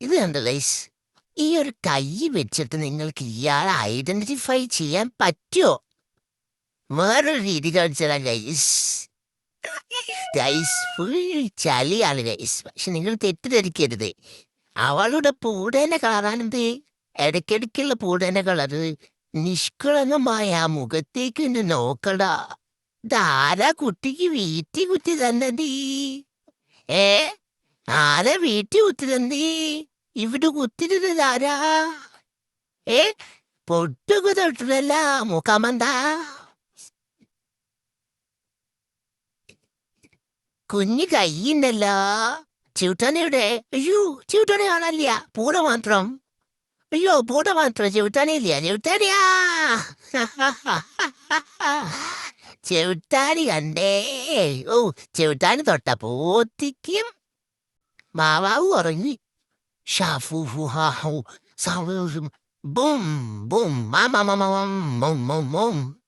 ഇത് കണ്ടോ ഗൈസ്, ഈ ഒരു കൈ വെച്ചിട്ട് നിങ്ങൾക്ക് ഇയാളെ ഐഡന്റിഫൈ ചെയ്യാൻ പറ്റുമോ? വേറൊരു രീതി കാണിച്ചതാ ഗൈസ്. ഗൈസ് ഫുൾ ചളിയാണ് ഗൈസ്. പക്ഷെ നിങ്ങൾ തെറ്റിദ്ധരിക്കരുത്. അവളുടെ പൂടേനെ കളറാണെന്ത്, ഇടയ്ക്കിടയ്ക്കുള്ള പൂടേനെ കളറ്. നിഷ്കളങ്കമായ ആ മുഖത്തേക്ക് ഒന്ന് നോക്കടാ. ഇതാരാ കുട്ടിക്ക് വീട്ടിൽ കുത്തി തന്നീ? ഏ ആരാ വീട്ടിൽ കുത്തി തന്നീ? ഇവിടെ കുത്തിരുന്നത് ആരാ? ഏ പൊട്ടുക തൊട്ടല്ല മുഖമന്താ. കുഞ്ഞു കയ്യുണ്ടല്ലോ. ചിവിട്ടാനയുടെ അയ്യോ, ചിവിട്ടാനെ കാണാനില്ല, പൂട മാത്രം. അയ്യോ, പൂട മാത്രം, ചിവിട്ടാനില്ല. ചിവിട്ടാനിയാ ചെവിട്ടാനി കണ്ടേ. ഓ, ചെവിട്ടാനി തൊട്ട പോത്തിക്കും. മാവാവ് ഉറങ്ങി. ഷാഫു ഹാഹു ബും ബും മാമ ബും ബും ബും.